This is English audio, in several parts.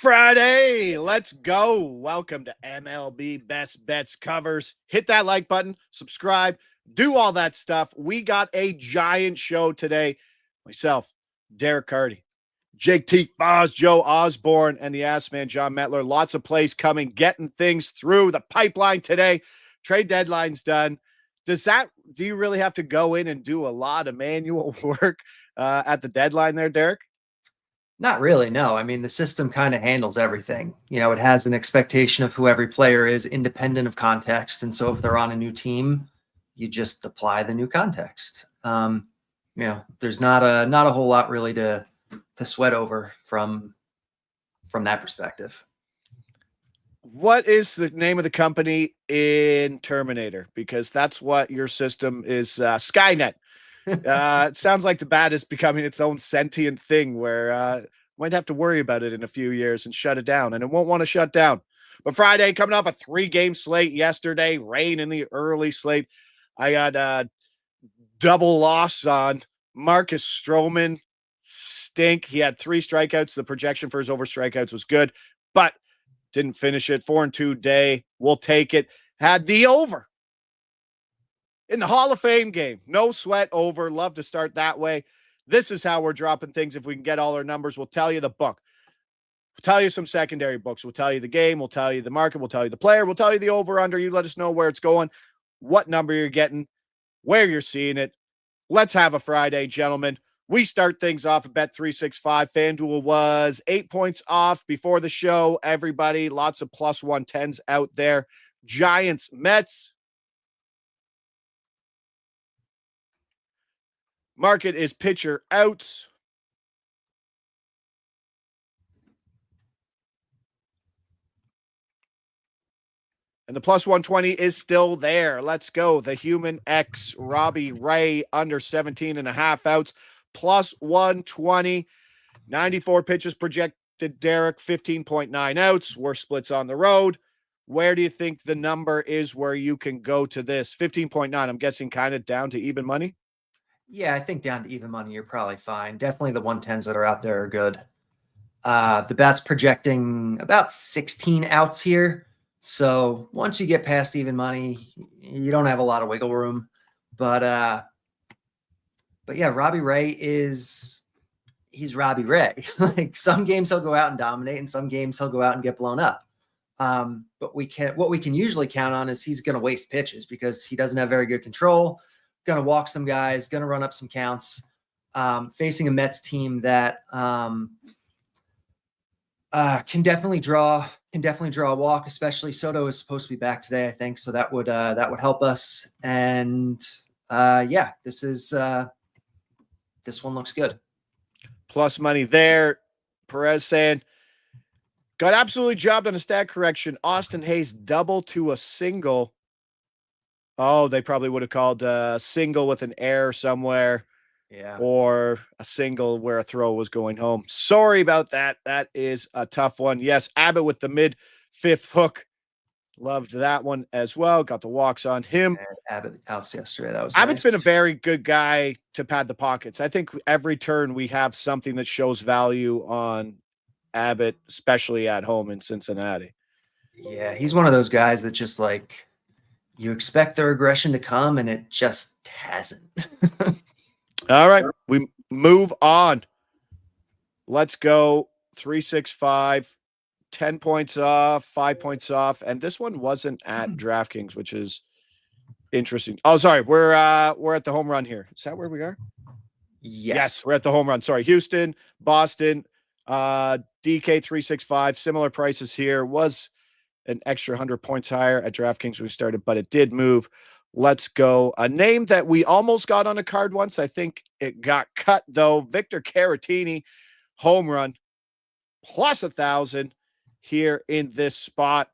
Friday, let's go. Welcome to MLB Best Bets Covers. Hit that like button, subscribe, do all that stuff. We got a giant show today. Myself, Derek Carty, Jake T. Foz, Joe Osborne, and the ass man, Jon Metler. Lots of plays coming, getting things through the pipeline today. Trade deadline's done. Do you really have to go in and do a lot of manual work at the deadline there, Derek? Not really, no. I mean, the system kind of handles everything. You know, it has an expectation of who every player is independent of context. And so if they're on a new team, you just apply the new context. There's not a whole lot really to sweat over from that perspective. What is the name of the company in Terminator? Because that's what your system is, Skynet. It sounds like the bat is becoming its own sentient thing where might have to worry about it in a few years and shut it down, and it won't want to shut down. But Friday, coming off a 3-game slate yesterday, rain in the early slate. I got double loss on Marcus Stroman. Stink. He had 3 strikeouts. The projection for his over strikeouts was good, but didn't finish it. 4-2 day. We'll take it. Had the over in the Hall of Fame game. No sweat over. Love to start that way. This is how we're dropping things. If we can get all our numbers, we'll tell you the book. We'll tell you some secondary books. We'll tell you the game. We'll tell you the market. We'll tell you the player. We'll tell you the over-under. You let us know where it's going, what number you're getting, where you're seeing it. Let's have a Friday, gentlemen. We start things off at Bet365. FanDuel was 8 points off before the show. Everybody, lots of plus 110s out there. Giants, Mets. Market is pitcher out. And the plus 120 is still there. Let's go. The Human X, Robbie Ray, under 17.5 outs. Plus 120. 94 pitches projected, Derek. 15.9 outs. Worst splits on the road. Where do you think the number is where you can go to this? 15.9, I'm guessing kind of down to even money? Yeah, I think down to even money, you're probably fine. Definitely the 110s that are out there are good. The bat's projecting about 16 outs here. So once you get past even money, you don't have a lot of wiggle room. But yeah, Robbie Ray he's Robbie Ray. Like some games he'll go out and dominate, and some games he'll go out and get blown up. But what we can usually count on is he's going to waste pitches because he doesn't have very good control. Going to walk some guys, going to run up some counts, facing a Mets team that can definitely draw a walk. Especially Soto is supposed to be back today, I think, so that would help us. And this one looks good. Plus money there. Perez saying got absolutely jobbed on a stat correction. Austin Hayes double to a single. Oh, they probably would have called a single with an error somewhere. Yeah. Or a single where a throw was going home. Sorry about that. That is a tough one. Yes, Abbott with the mid-5th hook. Loved that one as well. Got the walks on him. And Abbott house yesterday. That was Abbott's nice. been a very good guy to pad the pockets. I think every turn we have something that shows value on Abbott, especially at home in Cincinnati. Yeah, he's one of those guys that just like you expect their aggression to come and it just hasn't. All right, we move on. Let's go 365, 10 points off, 5 points off, and this one wasn't at DraftKings, which is interesting. Oh, sorry, we're at the home run here. Is that where we are? Yes, we're at the home run. Sorry, Houston, Boston, DK 365, similar prices here. Was an extra 100 points higher at DraftKings when we started, but it did move. Let's go. A name that we almost got on a card once. I think it got cut, though. Victor Caratini, home run, plus 1,000 here in this spot.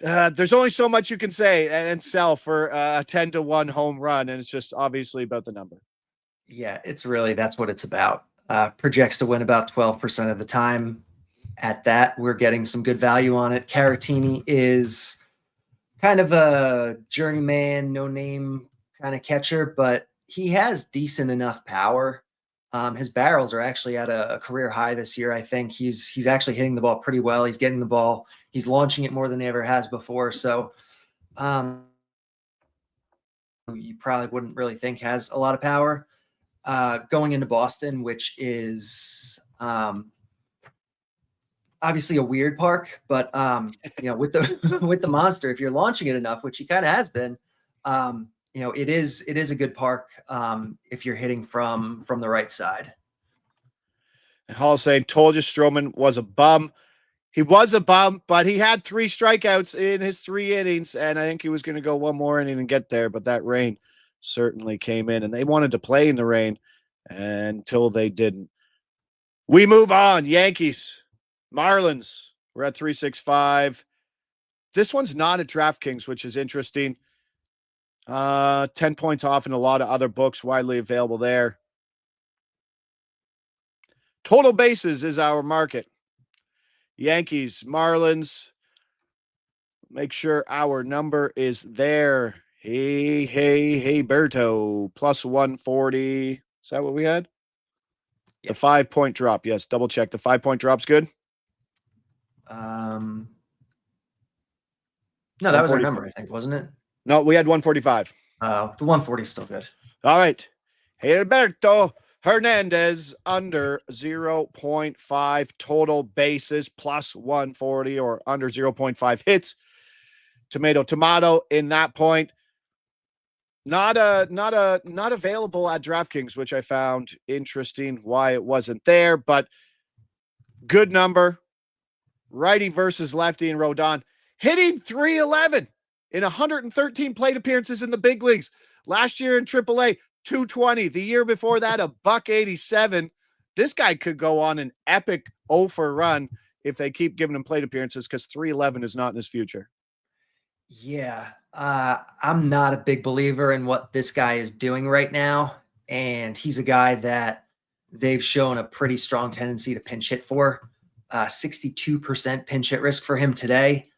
There's only so much you can say and sell for a 10-1 home run, and it's just obviously about the number. Yeah, that's what it's about. Projects to win about 12% of the time. At that, we're getting some good value on it. Caratini is kind of a journeyman, no name kind of catcher, but he has decent enough power. His barrels are actually at a career high this year. I think he's actually hitting the ball pretty well. He's getting the ball. He's launching it more than he ever has before. So you probably wouldn't really think has a lot of power. Going into Boston, which is obviously a weird park, but with the with the monster, if you're launching it enough, which he kind of has been, it is a good park if you're hitting from the right side. And Hall saying, told you Stroman was a bum. He was a bum, but he had 3 strikeouts in his 3 innings, and I think he was going to go one more inning and get there, but that rain certainly came in, and they wanted to play in the rain until they didn't. We move on. Yankees, Marlins. We're at 365. This one's not at DraftKings, which is interesting. 10 points off in a lot of other books widely available there. Total bases is our market. Yankees, Marlins. Make sure our number is there. Hey, Berto. Plus 140. Is that what we had? Yep. The 5-point drop. Yes, double check. The 5-point drop's good? No, that was our number, I think, wasn't it? No, we had 145. The 140 is still good. All right. Gilberto Hernandez under 0.5 total bases, plus 140, or under 0.5 hits. Tomato in that point. Not available at DraftKings, which I found interesting why it wasn't there, but good number. Righty versus lefty in Rodon. Hitting 311 in 113 plate appearances in the big leagues. Last year in AAA, 220. The year before that, a $187. This guy could go on an epic 0-for run if they keep giving him plate appearances, because 311 is not in his future. Yeah, I'm not a big believer in what this guy is doing right now, and he's a guy that they've shown a pretty strong tendency to pinch hit for. 62% pinch hit risk for him today,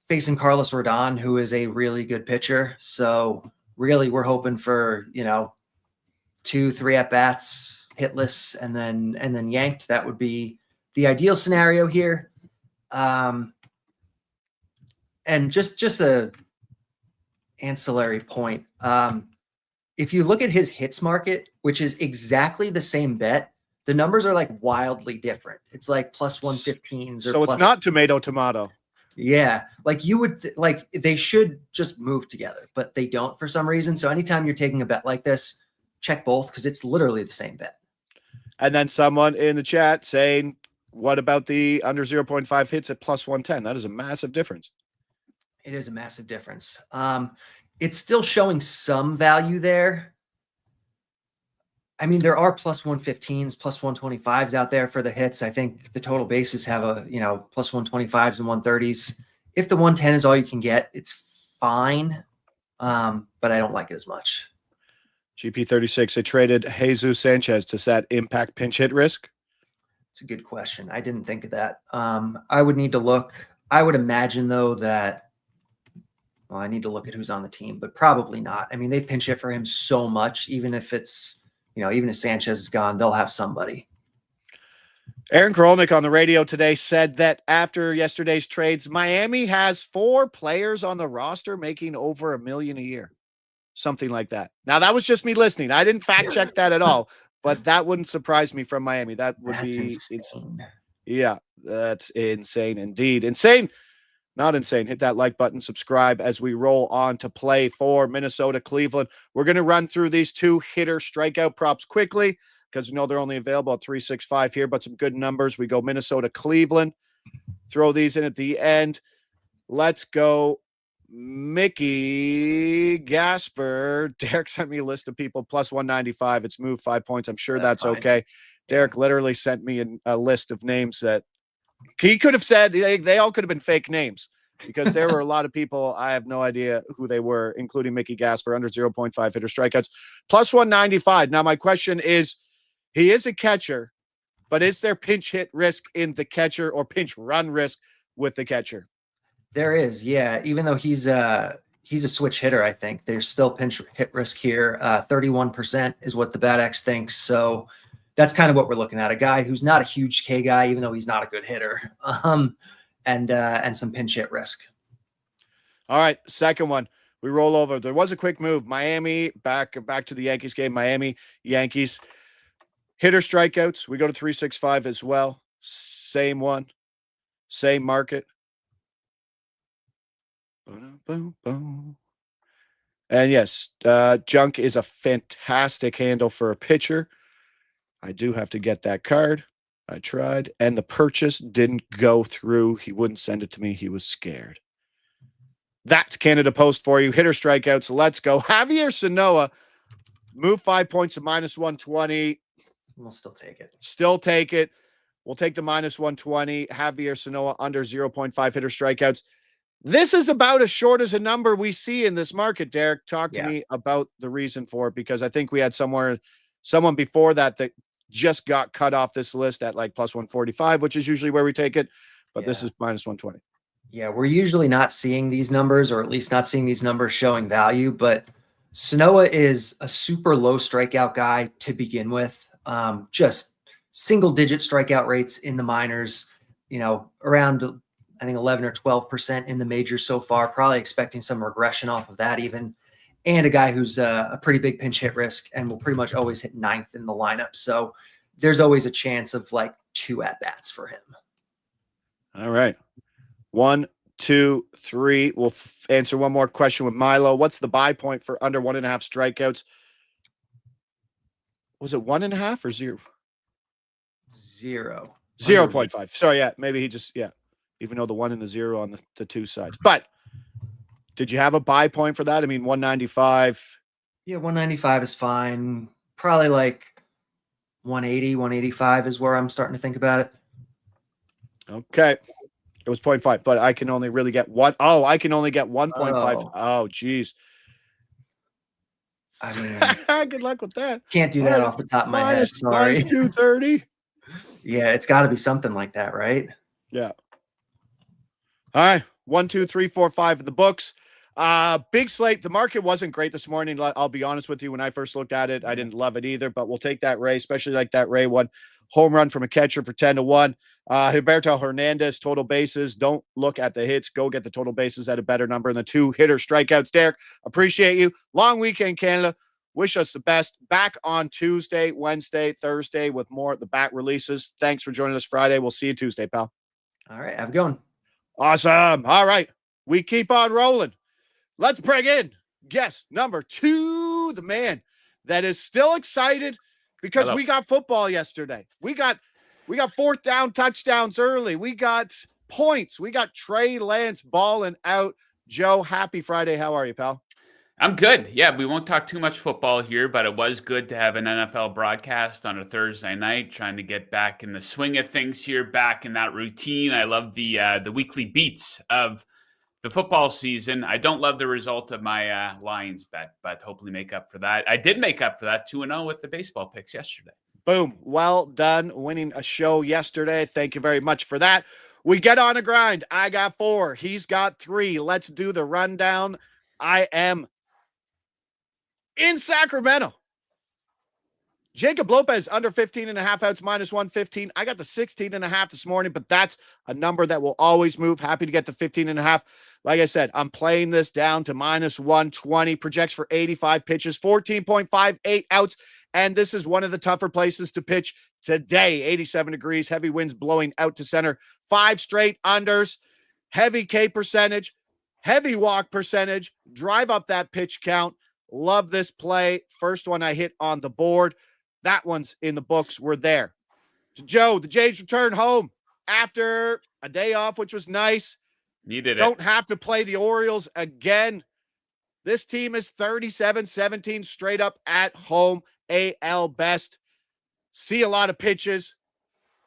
facing Carlos Rodon, who is a really good pitcher. So really, we're hoping for 2-3 at bats, hitless, and then yanked. That would be the ideal scenario here. And just a ancillary point. If you look at his hits market, which is exactly the same bet, the numbers are like wildly different. It's like plus 115s. So it's not tomato. Yeah. Like you would like they should just move together, but they don't for some reason. So anytime you're taking a bet like this, check both, because it's literally the same bet. And then someone in the chat saying, what about the under 0.5 hits at plus 110? That is a massive difference. It is a massive difference. It's still showing some value there. I mean, there are plus 115s, plus 125s out there for the hits. I think the total bases have plus 125s and 130s. If the 110 is all you can get, it's fine. But I don't like it as much. GP36, they traded Jesus Sanchez to set impact pinch hit risk. It's a good question. I didn't think of that. I would need to look. I would imagine, though, that I need to look at who's on the team, but probably not. I mean, they've pinch hit for him so much, even if it's, even if Sanchez is gone, they'll have somebody. Aaron Krolnick on the radio today said that after yesterday's trades, Miami has 4 players on the roster making over $1 million a year. Something like that. Now, that was just me listening. I didn't fact check that at all, but that wouldn't surprise me from Miami. That would be insane. Yeah, that's insane indeed. Insane. Not insane. Hit that like button, subscribe as we roll on to play for Minnesota, Cleveland. We're going to run through these 2 hitter strikeout props quickly because they're only available at 365 here, but some good numbers. We go Minnesota, Cleveland. Throw these in at the end. Let's go Mickey Gasper. Derek sent me a list of people plus 195. It's moved 5 points. I'm sure that's okay. Derek literally sent me a list of names that he could have said they all could have been fake names, because there were a lot of people. I have no idea who they were, including Mickey Gasper, under 0.5 hitter strikeouts, plus 195. Now, my question is, he is a catcher, but is there pinch hit risk in the catcher or pinch run risk with the catcher? There is. Yeah. Even though he's a switch hitter, I think there's still pinch hit risk here. 31% is what the BATX thinks. So that's kind of what we're looking at. A guy who's not a huge K guy, even though he's not a good hitter, and some pinch hit risk. All right, second one. We roll over. There was a quick move. Miami, back to the Yankees game. Miami, Yankees. Hitter strikeouts. We go to 365 as well. Same one. Same market. Boom, boom, boom. And yes, junk is a fantastic handle for a pitcher. I do have to get that card. I tried, and the purchase didn't go through. He wouldn't send it to me. He was scared. That's Canada Post for you. Hitter strikeouts. Let's go. Javier Sanoa, move 5 points to -120. We'll still take it. Still take it. We'll take the -120. Javier Sanoa under 0.5 hitter strikeouts. This is about as short as a number we see in this market, Derek. Talk to me about the reason for it, because I think we had someone before that just got cut off this list at like +145, which is usually where we take it. But this is -120. Yeah, we're usually not seeing these numbers, or at least not seeing these numbers showing value. But Sanoa is a super low strikeout guy to begin with. Just single-digit strikeout rates in the minors, around, I think, 11 or 12% in the majors so far, probably expecting some regression off of that even. And a guy who's a pretty big pinch hit risk and will pretty much always hit ninth in the lineup. So there's always a chance of like 2 at-bats for him. All right. 1, 2, 3. We'll answer one more question with Milo. What's the buy point for under 1.5 strikeouts? Was it 1.5 or 0? 0. 0.5. Sorry, yeah. Maybe he just, even though the 1 and the 0 on the two sides. But did you have a buy point for that? I mean, 195. Yeah, 195 is fine. Probably like 180, 185 is where I'm starting to think about it. Okay. It was 0.5, but I can only really get one. Oh, I can only get 1.5. Oh, geez. I mean, good luck with that. Can't do that off the top of my head. Sorry. -230. Yeah, it's got to be something like that, right? Yeah. All right. 1, 2, 3, 4, 5 in the books. Big slate. The market wasn't great this morning. I'll be honest with you. When I first looked at it, I didn't love it either, but we'll take that Ray, especially like that Ray one. Home run from a catcher for 10-1. Gilberto Hernandez, total bases. Don't look at the hits. Go get the total bases at a better number. And the 2 hitter strikeouts. Derek, appreciate you. Long weekend, Canada. Wish us the best. Back on Tuesday, Wednesday, Thursday with more of the bat releases. Thanks for joining us Friday. We'll see you Tuesday, pal. All right. Have a good one. Awesome. All right. We keep on rolling. Let's bring in guest number 2, the man that is still excited because we got football yesterday. We got 4th down touchdowns early. We got points. We got Trey Lance balling out. Joe, happy Friday. How are you, pal? I'm good. Yeah, we won't talk too much football here, but it was good to have an NFL broadcast on a Thursday night, trying to get back in the swing of things here, back in that routine. I love the weekly beats of the football season. I don't love the result of my Lions bet, but hopefully make up for that. I did make up for that 2-0 with the baseball picks yesterday. Boom. Well done winning a show yesterday. Thank you very much for that. We get on a grind. I got 4. He's got 3. Let's do the rundown. I am in Sacramento. Jacob Lopez under 15.5 outs, -115. I got the 16.5 this morning, but that's a number that will always move. Happy to get the 15.5. Like I said, I'm playing this down to -120. Projects for 85 pitches, 14.58 outs. And this is one of the tougher places to pitch today. 87 degrees, heavy winds blowing out to center. 5 straight unders, heavy K percentage, heavy walk percentage, drive up that pitch count. Love this play. First one I hit on the board. That one's in the books. We're there. Joe, the Jays return home after a day off, which was nice. Needed it. Don't have to play the Orioles again. This team is 37-17 straight up at home. AL best. See a lot of pitches.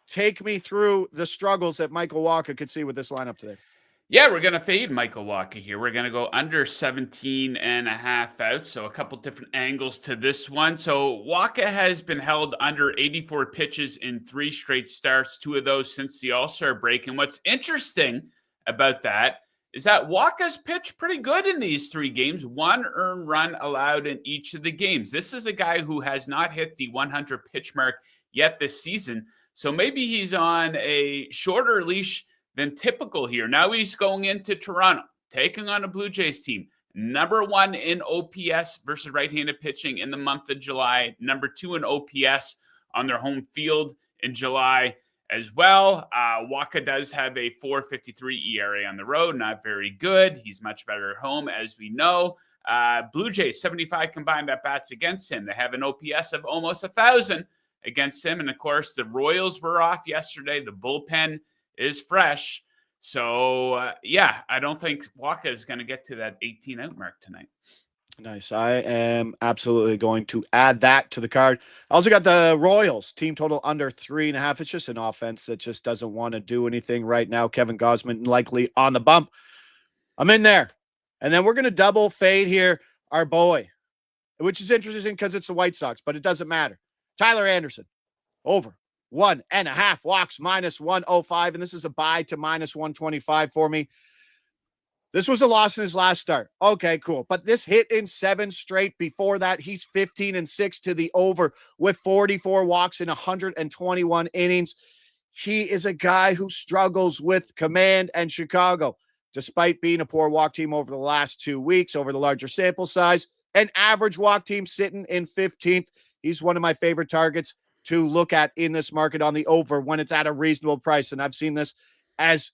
Take me through the struggles that Michael Walker could see with this lineup today. Yeah, we're going to fade Michael Walker here. We're going to go under 17.5 outs. So a couple different angles to this one. So Walker has been held under 84 pitches in 3 straight starts, 2 of those since the All-Star break. And what's interesting about that is that Waka's pitched pretty good in these 3 games, 1 earned run allowed in each of the games. This is a guy who has not hit the 100 pitch mark yet this season. So maybe he's on a shorter leash than typical here. Now he's going into Toronto, taking on a Blue Jays team. Number 1 in OPS versus right-handed pitching in the month of July. Number 2 in OPS on their home field in July as well. Waka does have a 4.53 ERA on the road. Not very good. He's much better at home, as we know. Blue Jays, 75 combined at-bats against him. They have an OPS of almost 1,000 against him. And, of course, the Royals were off yesterday. The bullpen is fresh. So, I don't think Waka is going to get to that 18-out mark tonight. Nice. I am absolutely going to add that to the card. I also got the Royals team total under 3.5. It's just an offense that just doesn't want to do anything right now. Kevin Gausman likely on the bump. I'm in there. And then we're going to double fade here our boy, which is interesting because it's the White Sox, but it doesn't matter. Tyler Anderson, over 1.5 walks, minus 105. And this is a buy to minus 125 for me. This was a loss in his last start. Okay, cool. But this hit in 7 straight. Before that, he's 15-6 to the over with 44 walks in 121 innings. He is a guy who struggles with command and Chicago, despite being a poor walk team over the last 2 weeks, over the larger sample size. An average walk team sitting in 15th. He's one of my favorite targets to look at in this market on the over when it's at a reasonable price. And I've seen this as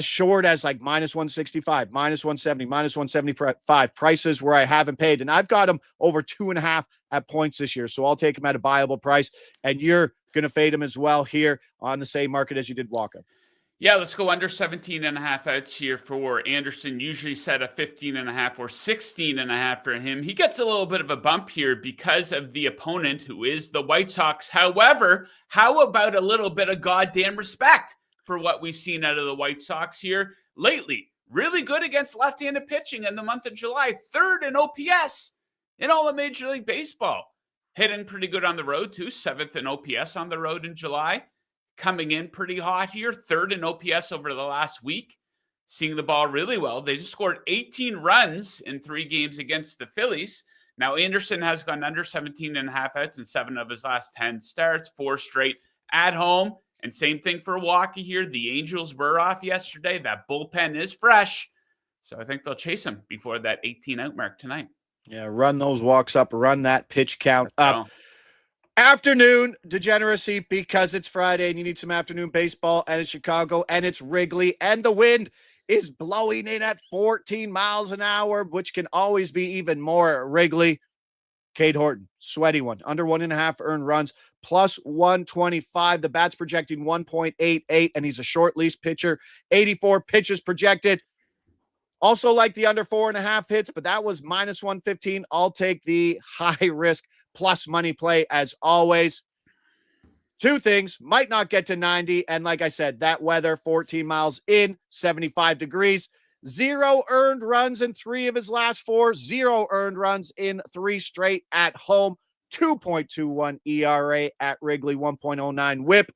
short as like minus 165, minus 170, minus 175 prices where I haven't paid. And I've got him over 2.5 at points this year. So I'll take him at a buyable price. And you're going to fade him as well here on the same market as you did Waka. Yeah, let's go under 17.5 outs here for Anderson. Usually set a 15.5 or 16.5 for him. He gets a little bit of a bump here because of the opponent, who is the White Sox. However, how about a little bit of goddamn respect for what we've seen out of the White Sox here lately? Really good against left-handed pitching in the month of July. 3rd in OPS in all of Major League Baseball. Hitting pretty good on the road, too. 7th in OPS on the road in July. Coming in pretty hot here. 3rd in OPS over the last week. Seeing the ball really well. They just scored 18 runs in 3 games against the Phillies. Now, Anderson has gone under 17.5 outs in 7 of his last 10 starts. 4 straight at home. And same thing for Milwaukee here. The Angels were off yesterday. That bullpen is fresh. So I think they'll chase him before that 18-out mark tonight. Yeah, run those walks up. Run that pitch count up. Afternoon degeneracy because it's Friday and you need some afternoon baseball, and it's Chicago and it's Wrigley, and the wind is blowing in at 14 miles an hour, which can always be even more Wrigley. Cade Horton, sweaty one, under 1.5 earned runs, plus 125. The bat's projecting 1.88, and he's a short lease pitcher. 84 pitches projected. Also like the under 4.5 hits, but that was minus 115. I'll take the high risk plus money play as always. 2 things, might not get to 90. And like I said, that weather, 14 miles in, 75 degrees. 0 earned runs in 3 of his last 4. 0 earned runs in 3 straight at home. 2.21 ERA at Wrigley. 1.09 whip.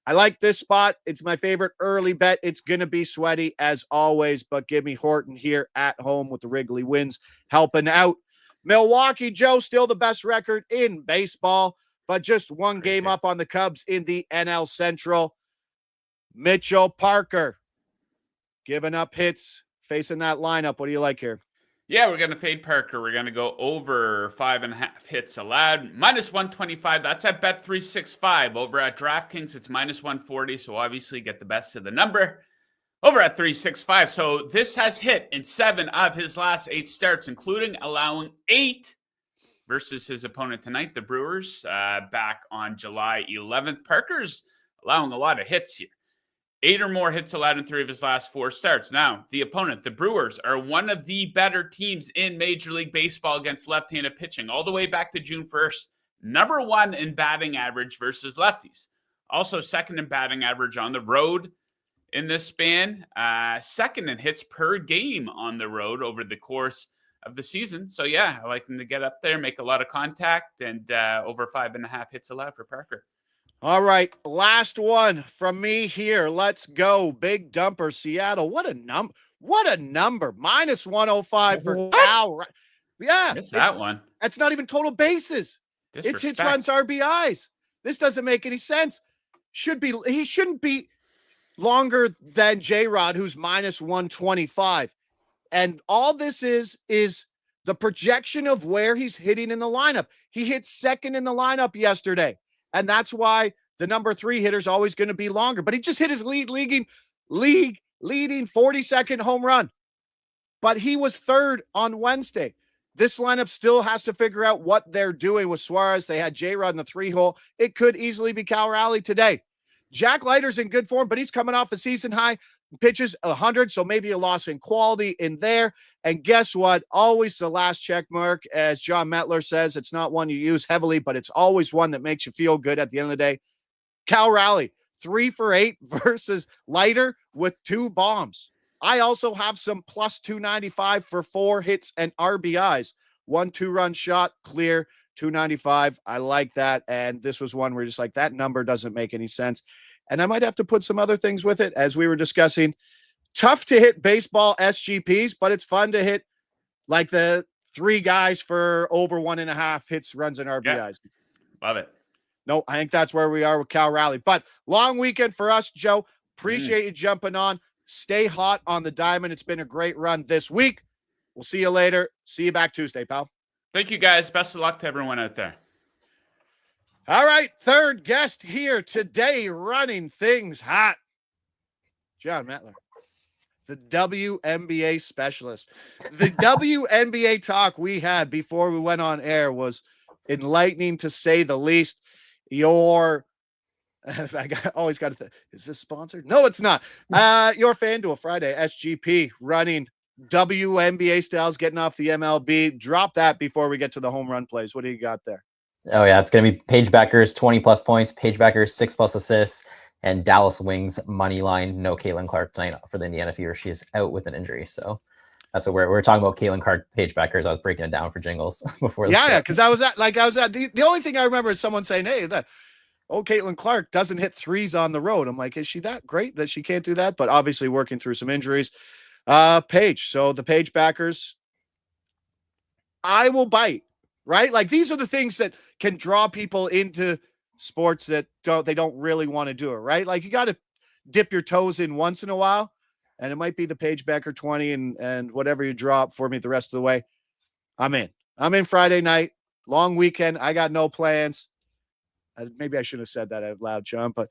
I like this spot. It's my favorite early bet. It's going to be sweaty as always, but give me Horton here at home with the Wrigley wins helping out. Milwaukee, Joe, still the best record in baseball, but just 1 game up on the Cubs in the NL Central. Mitchell Parker giving up hits, facing that lineup. What do you like here? Yeah, we're going to fade Parker. We're going to go over 5.5 hits allowed. Minus 125. That's at Bet365. Over at DraftKings, it's minus 140. So obviously get the best of the number. Over at 365. So this has hit in 7 of his last 8 starts, including allowing 8 versus his opponent tonight, the Brewers, back on July 11th. Parker's allowing a lot of hits here. 8 or more hits allowed in 3 of his last 4 starts. Now, the opponent, the Brewers, are one of the better teams in Major League Baseball against left-handed pitching, all the way back to June 1st. Number 1 in batting average versus lefties. Also 2nd in batting average on the road in this span. 2nd in hits per game on the road over the course of the season. So, yeah, I like them to get up there, make a lot of contact, and over 5.5 hits allowed for Parker. All right, last one from me here. Let's go. Big dumper, Seattle. What a number. What a number. Minus 105 for What? Cal. Yeah. Missed that one. That's not even total bases. It's hits, runs, Disrespect. RBIs. This doesn't make any sense. He shouldn't be longer than J-Rod, who's minus 125. And all this is the projection of where he's hitting in the lineup. He hit second in the lineup yesterday. And that's why the number 3 hitter is always going to be longer. But he just hit his league leading 42nd home run. But he was third on Wednesday. This lineup still has to figure out what they're doing with Suarez. They had J-Rod in the 3-hole. It could easily be Cal Raleigh today. Jack Leiter's in good form, but he's coming off a season high. Pitches 100, so maybe a loss in quality in there. And guess what? Always the last check mark, as Jon Metler says, it's not one you use heavily, but it's always one that makes you feel good at the end of the day. Cal Raleigh, 3 for 8 versus Leiter with 2 bombs. I also have some plus 295 for 4 hits and RBIs. 1 2-run shot, clear, 295. I like that. And this was one where just like that number doesn't make any sense. And I might have to put some other things with it, as we were discussing. Tough to hit baseball SGPs, but it's fun to hit like the 3 guys for over 1.5 hits, runs, and RBIs. Yeah. Love it. No, I think that's where we are with Cal Raleigh. But long weekend for us, Joe. Appreciate you jumping on. Stay hot on the diamond. It's been a great run this week. We'll see you later. See you back Tuesday, pal. Thank you, guys. Best of luck to everyone out there. All right, third guest here today, running things hot. Jon Metler, the WNBA specialist. The WNBA talk we had before we went on air was enlightening, to say the least. Always got to think, is this sponsored? No, it's not. Your FanDuel Friday, SGP, running WNBA styles, getting off the MLB. Drop that before we get to the home run plays. What do you got there? Oh, yeah. It's going to be Paige Beckers, 20-plus points, Paige Beckers, 6+ assists, and Dallas Wings money line. No Caitlin Clark tonight for the Indiana Fever. She's out with an injury. So that's what we're talking about. Caitlin Clark, Paige Beckers. I was breaking it down for Jingles before. Yeah, because I was at the only thing I remember is someone saying, hey, Caitlin Clark doesn't hit 3s on the road. I'm like, is she that great that she can't do that? But obviously working through some injuries. Paige. So the Paige backers, I will bite. Right? Like, these are the things that can draw people into sports that they don't really want to do it, right? Like, you got to dip your toes in once in a while, and it might be the Paige Becker 20 and whatever you drop for me the rest of the way. I'm in Friday night, long weekend. I got no plans. Maybe I shouldn't have said that out loud, John, but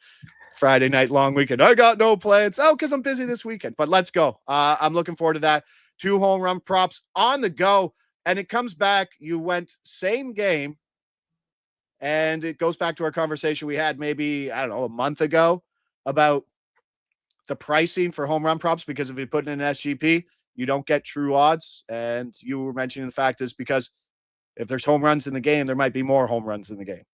Friday night, long weekend. I got no plans. Oh, because I'm busy this weekend, but let's go. I'm looking forward to that. 2 home run props on the go. And it comes back, you went same game, and it goes back to our conversation we had maybe, I don't know, a month ago about the pricing for home run props, because if you put in an SGP, you don't get true odds. And you were mentioning the fact is because if there's home runs in the game, there might be more home runs in the game.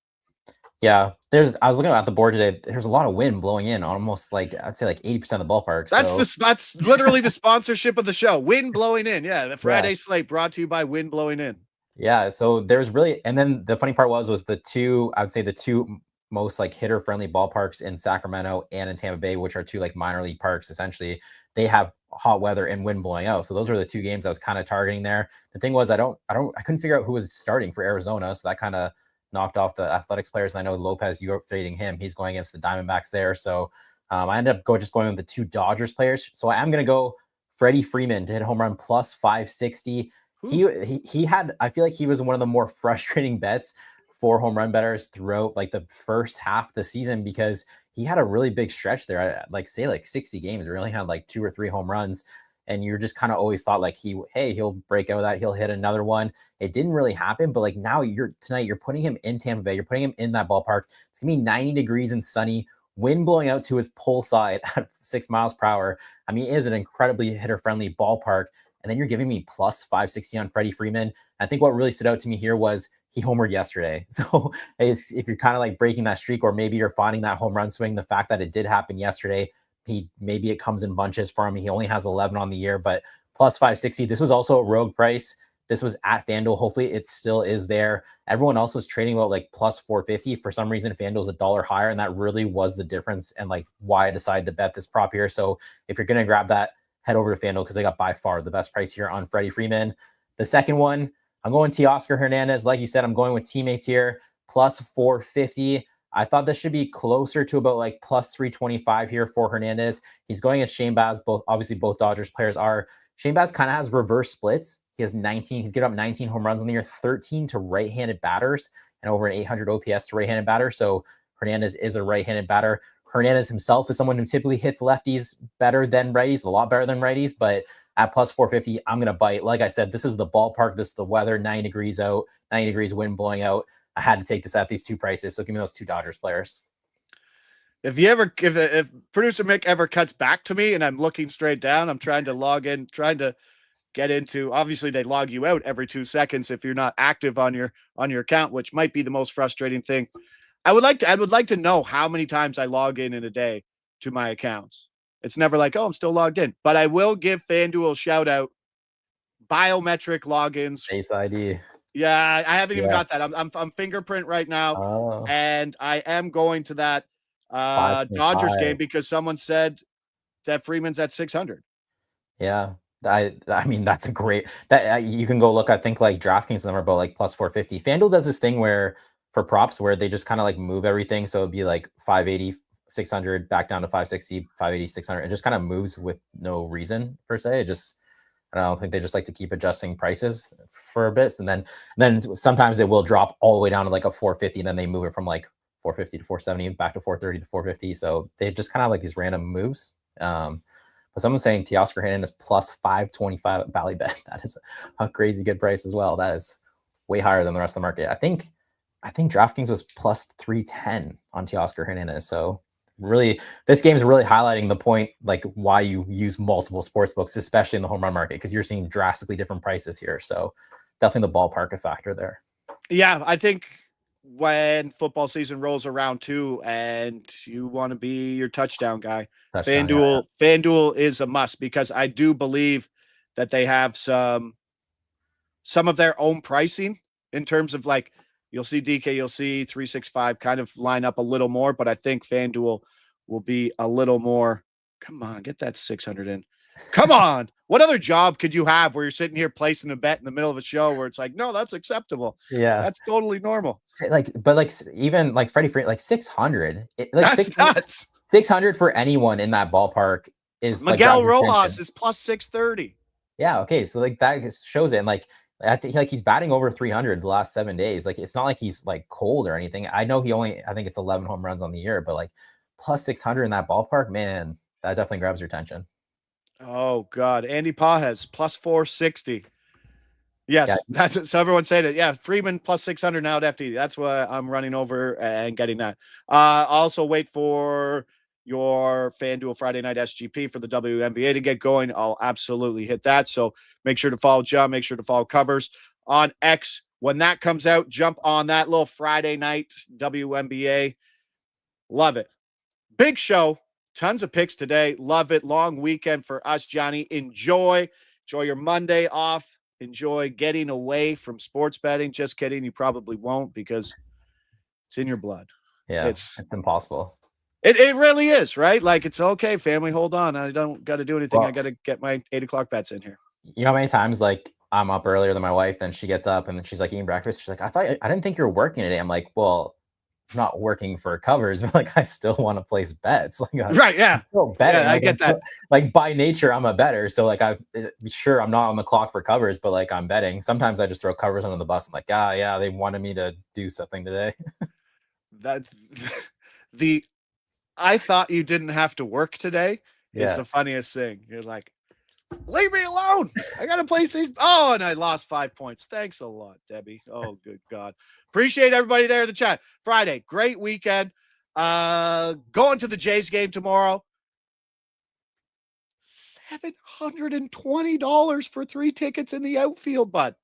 Yeah, I was looking at the board today. There's a lot of wind blowing in, almost like I'd say like 80% of the ballpark. That's literally the sponsorship of the show. Wind blowing in. Yeah, the Friday slate brought to you by Wind Blowing In. Yeah, so there's really, and then the funny part was the two most like hitter friendly ballparks in Sacramento and in Tampa Bay, which are 2 like minor league parks. Essentially, they have hot weather and wind blowing out. So those were the 2 games I was kind of targeting there. The thing was, I couldn't figure out who was starting for Arizona, so that kind of knocked off the Athletics players. And I know Lopez, you're fading him. He's going against the Diamondbacks there. So I ended up going with the 2 Dodgers players. So I am going to go Freddie Freeman to hit a home run plus 560. He had, I feel like he was one of the more frustrating bets for home run bettors throughout like the first half of the season, because he had a really big stretch there. Like 60 games, where he only had like 2 or 3 home runs. And you're just kind of always thought like he'll break out of that. He'll hit another one. It didn't really happen, but like now tonight you're putting him in Tampa Bay. You're putting him in that ballpark. It's gonna be 90 degrees and sunny, wind blowing out to his pole side at 6 miles per hour. I mean, it is an incredibly hitter friendly ballpark. And then you're giving me plus 560 on Freddie Freeman. I think what really stood out to me here was he homered yesterday. So if you're kind of like breaking that streak, or maybe you're finding that home run swing, the fact that it did happen yesterday, maybe it comes in bunches for him. He only has 11 on the year, but plus 560. This was also a rogue price. This was at FanDuel. Hopefully it still is there. Everyone else was trading about like plus 450. For some reason, FanDuel's $1 higher, and that really was the difference and like why I decided to bet this prop here. So if you're going to grab that, head over to FanDuel because they got by far the best price here on Freddie Freeman. The second one, I'm going Teoscar Hernandez. Like you said, I'm going with teammates here, plus 450. I thought this should be closer to about like plus 325 here for Hernandez. He's going at Shane Baz. Obviously, both Dodgers players are. Shane Baz kind of has reverse splits. He has 19. He's given up 19 home runs in the year, 13 to right-handed batters, and over an 800 OPS to right-handed batters. So Hernandez is a right-handed batter. Hernandez himself is someone who typically hits lefties better than righties, a lot better than righties. But at plus 450, I'm going to bite. Like I said, this is the ballpark. This is the weather, 90 degrees out, 90 degrees wind blowing out. I had to take this at these two prices. So give me those two Dodgers players. If producer Mick ever cuts back to me and I'm looking straight down, I'm trying to log in, trying to get into, obviously they log you out every 2 seconds if you're not active on your account, which might be the most frustrating thing. I would like to know how many times I log in a day to my accounts. It's never like, oh, I'm still logged in, but I will give FanDuel a shout out. Biometric logins. Face ID. Yeah, I haven't even got that. I'm fingerprint right now, and I am going to that Dodgers game because someone said that Freeman's at 600. Yeah, I mean that's a great that you can go look. I think like DraftKings number about like plus 450. FanDuel does this thing where for props where they just kind of like move everything, so it'd be like 580, 600 back down to 560, 580, 600. It just kind of moves with no reason per se. It just I don't think they just like to keep adjusting prices for a bit. And then sometimes it will drop all the way down to like a 450. And then they move it from like 450 to 470 back to 430 to 450. So they just kind of like these random moves. But someone's saying Teoscar Hernandez plus 525 at Ballybet. That is a crazy good price as well. That is way higher than the rest of the market. I think DraftKings was plus 310 on Teoscar Hernandez. So really, this game is really highlighting the point, like why you use multiple sports books, especially in the home run market, because you're seeing drastically different prices here. So definitely the ballpark a factor there. Yeah, I think when football season rolls around too, and you want to be your touchdown guy, FanDuel is a must because I do believe that they have some of their own pricing in terms of like, you'll see DK, you'll see 365 kind of line up a little more, but I think FanDuel will be a little more. Come on, get that 600 in. Come on. What other job could you have where you're sitting here placing a bet in the middle of a show where it's like, no, that's acceptable. Yeah, that's totally normal. But even like Freddie Freeman, like 600, that's nuts. 600 for anyone in that ballpark is Miguel like Rojas is plus 630. Yeah. Okay. So like that shows it. And like, I think like he's batting over 300 the last 7 days. Like it's not like he's like cold or anything. I know I think it's 11 home runs on the year, but like plus 600 in that ballpark, man, that definitely grabs your attention. Oh God, Andy Pajes plus 460. Yes, that's it. So everyone said it. Yeah, Freeman plus 600 now at FD. That's why I'm running over and getting that. Also wait for your FanDuel Friday night SGP for the WNBA to get going. I'll absolutely hit that. So make sure to follow John. Make sure to follow Covers on X. When that comes out, jump on that little Friday night WNBA. Love it. Big show. Tons of picks today. Love it. Long weekend for us, Johnny. Enjoy your Monday off. Enjoy getting away from sports betting. Just kidding. You probably won't because it's in your blood. Yeah, it's impossible. It really is, right? Like, it's okay, family. Hold on. I don't got to do anything. I got to get my 8 o'clock bets in here. You know how many times like I'm up earlier than my wife, then she gets up and then she's like eating breakfast. She's like, I didn't think you were working today. I'm like, well, I'm not working for Covers, but like I still want to place bets. Like, right? Yeah. Yeah, I get that. Like by nature, I'm a bettor. So like I'm not on the clock for Covers, but like I'm betting. Sometimes I just throw Covers under the bus. I'm like, yeah, they wanted me to do something today. That's I thought you didn't have to work today. It's the funniest thing. You're like, leave me alone. I got to place these. Oh, and I lost 5 points. Thanks a lot, Debbie. Oh, good God. Appreciate everybody there in the chat. Friday, great weekend. Going to the Jays game tomorrow. $720 for 3 tickets in the outfield, bud.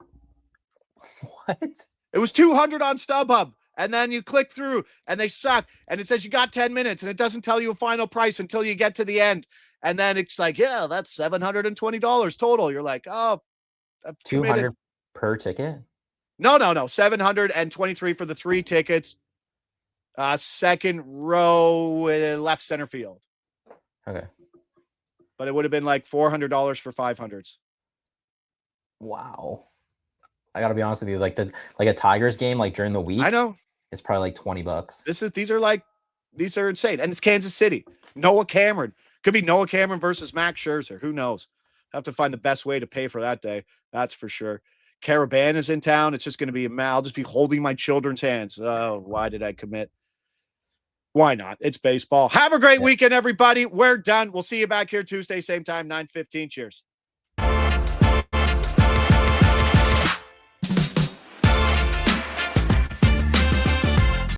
What? It was $200 on StubHub. And then you click through and they suck. And it says you got 10 minutes and it doesn't tell you a final price until you get to the end. And then it's like, yeah, that's $720 total. You're like, oh, $200 per ticket? No. 723 for the 3 tickets. Second row, left center field. Okay. But it would have been like $400 for 500s. Wow. I gotta be honest with you, like a Tigers game, like during the week, I know. it's probably like $20. These are insane. And it's Kansas City. Noah Cameron. Could be Noah Cameron versus Max Scherzer. Who knows? Have to find the best way to pay for that day. That's for sure. Caravan is in town. It's just going to be I'll just be holding my children's hands. Oh, why did I commit? Why not? It's baseball. Have a great weekend, everybody. We're done. We'll see you back here Tuesday, same time, 9:15. Cheers.